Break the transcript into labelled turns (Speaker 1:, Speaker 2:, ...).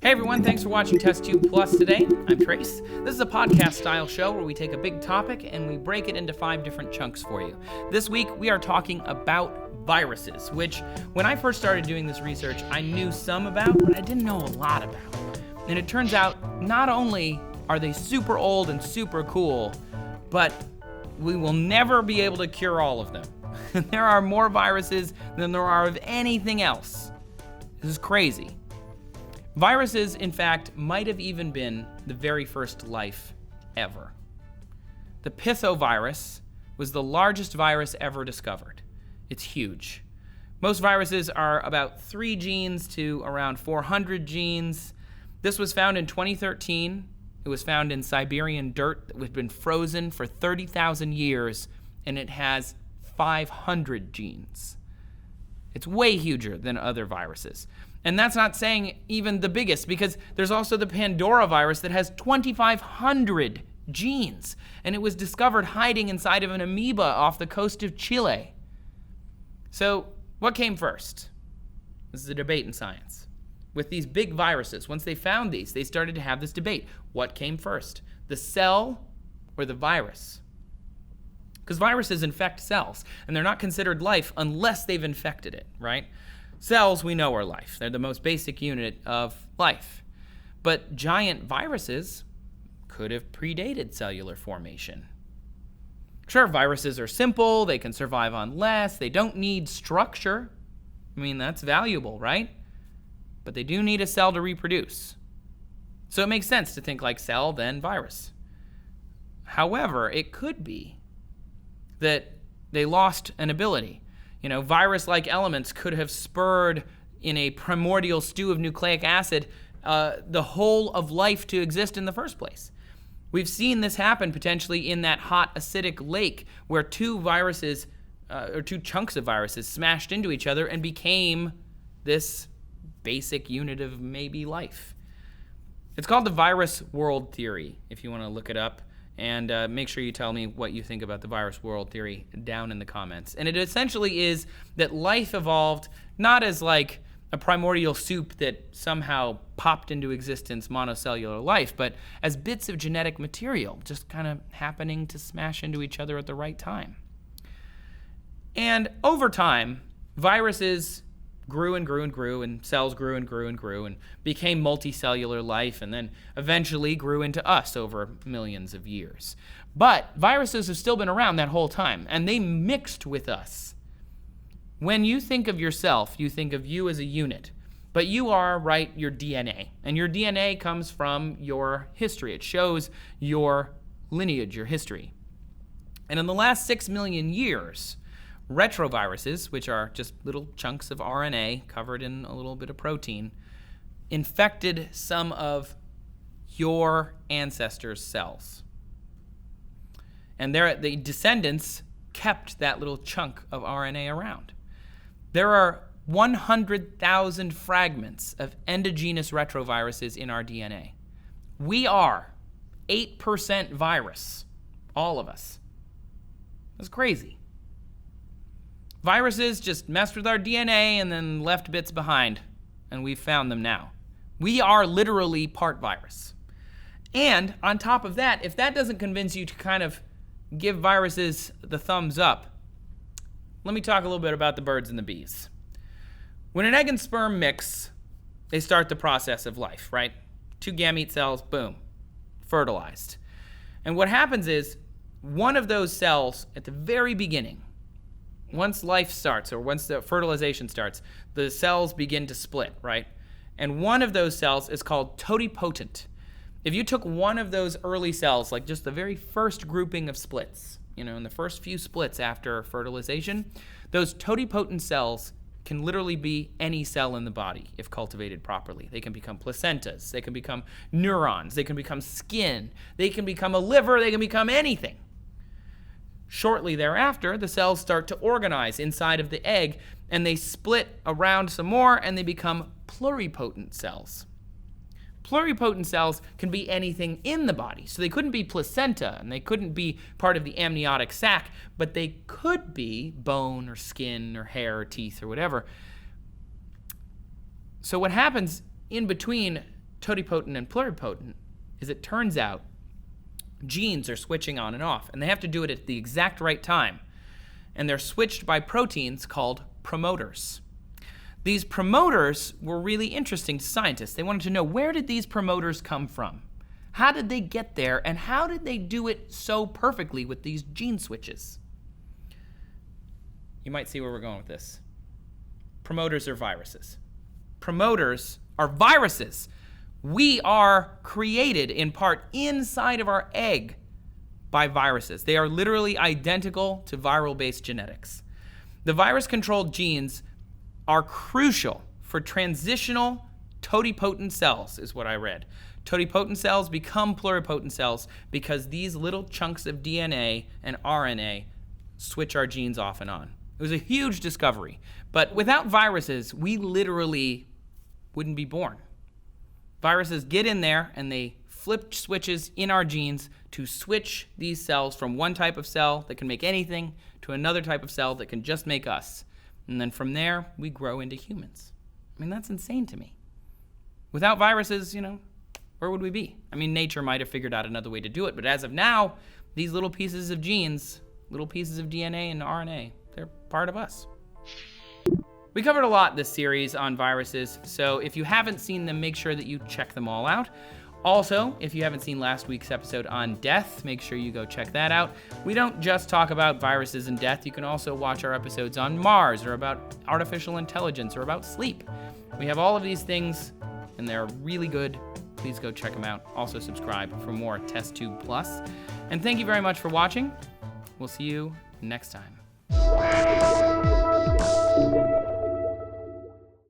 Speaker 1: Hey everyone, thanks for watching TestTube Plus today. I'm Trace. This is a podcast-style show where we take a big topic and we break it into 5 different chunks for you. This week, we are talking about viruses, which, when I first started doing this research, I knew some about, but I didn't know a lot about. And it turns out, not only are they super old and super cool, but we will never be able to cure all of them. There are more viruses than there are of anything else. This is crazy. Viruses, in fact, might have even been the very first life ever. The pithovirus was the largest virus ever discovered. It's huge. Most viruses are about 3 genes to around 400 genes. This was found in 2013. It was found in Siberian dirt that had been frozen for 30,000 years, and it has 500 genes. It's way huger than other viruses. And that's not saying even the biggest, because there's also the Pandora virus that has 2,500 genes, and it was discovered hiding inside of an amoeba off the coast of Chile. So what came first? This is a debate in science. With these big viruses, once they found these, they started to have this debate. What came first, the cell or the virus? Because viruses infect cells, and they're not considered life unless they've infected it, right? Cells, we know, are life. They're the most basic unit of life. But giant viruses could have predated cellular formation. Sure, viruses are simple. They can survive on less. They don't need structure. I mean, that's valuable, right? But they do need a cell to reproduce. So it makes sense to think like cell, then virus. However, it could be that they lost an ability. Virus-like elements could have spurred in a primordial stew of nucleic acid the whole of life to exist in the first place. We've seen this happen potentially in that hot acidic lake where 2 viruses, or 2 chunks of viruses smashed into each other and became this basic unit of maybe life. It's called the virus world theory, if you want to look it up. And make sure you tell me what you think about the virus world theory down in the comments. And it essentially is that life evolved not as like a primordial soup that somehow popped into existence, monocellular life, but as bits of genetic material just kind of happening to smash into each other at the right time. And over time, viruses grew and grew and grew, and cells grew and grew and grew, and became multicellular life, and then eventually grew into us over millions of years. But viruses have still been around that whole time, and they mixed with us. When you think of yourself, you think of you as a unit, but you are, right, your DNA, and your DNA comes from your history. It shows your lineage, your history. And in the last 6 million years, retroviruses, which are just little chunks of RNA covered in a little bit of protein, infected some of your ancestors' cells. And the descendants kept that little chunk of RNA around. There are 100,000 fragments of endogenous retroviruses in our DNA. We are 8% virus, all of us. That's crazy. Viruses just messed with our DNA and then left bits behind, and we've found them now. We are literally part virus. And on top of that, if that doesn't convince you to kind of give viruses the thumbs up, let me talk a little bit about the birds and the bees. When an egg and sperm mix, they start the process of life, right? 2 gamete cells, boom, fertilized. And what happens is one of those cells at the very beginning, once life starts, or once the fertilization starts, the cells begin to split, right? And one of those cells is called totipotent. If you took one of those early cells, like just the very first grouping of splits, in the first few splits after fertilization, those totipotent cells can literally be any cell in the body if cultivated properly. They can become placentas, they can become neurons, they can become skin, they can become a liver, they can become anything. Shortly thereafter, the cells start to organize inside of the egg, and they split around some more, and they become pluripotent cells. Pluripotent cells can be anything in the body. So they couldn't be placenta, and they couldn't be part of the amniotic sac, but they could be bone or skin or hair or teeth or whatever. So what happens in between totipotent and pluripotent is it turns out genes are switching on and off, and they have to do it at the exact right time. And they're switched by proteins called promoters. These promoters were really interesting to scientists. They wanted to know, where did these promoters come from? How did they get there, and how did they do it so perfectly with these gene switches? You might see where we're going with this. Promoters are viruses. Promoters are viruses. We are created in part inside of our egg by viruses. They are literally identical to viral-based genetics. The virus-controlled genes are crucial for transitional totipotent cells, is what I read. Totipotent cells become pluripotent cells because these little chunks of DNA and RNA switch our genes off and on. It was a huge discovery. But without viruses, we literally wouldn't be born. Viruses get in there and they flip switches in our genes to switch these cells from one type of cell that can make anything to another type of cell that can just make us. And then from there, we grow into humans. I mean, that's insane to me. Without viruses, where would we be? I mean, nature might have figured out another way to do it, but as of now, these little pieces of genes, little pieces of DNA and RNA, they're part of us. We covered a lot this series on viruses, so if you haven't seen them, make sure that you check them all out. Also, if you haven't seen last week's episode on death, make sure you go check that out. We don't just talk about viruses and death. You can also watch our episodes on Mars, or about artificial intelligence, or about sleep. We have all of these things, and they're really good. Please go check them out. Also subscribe for more TestTube Plus. And thank you very much for watching. We'll see you next time.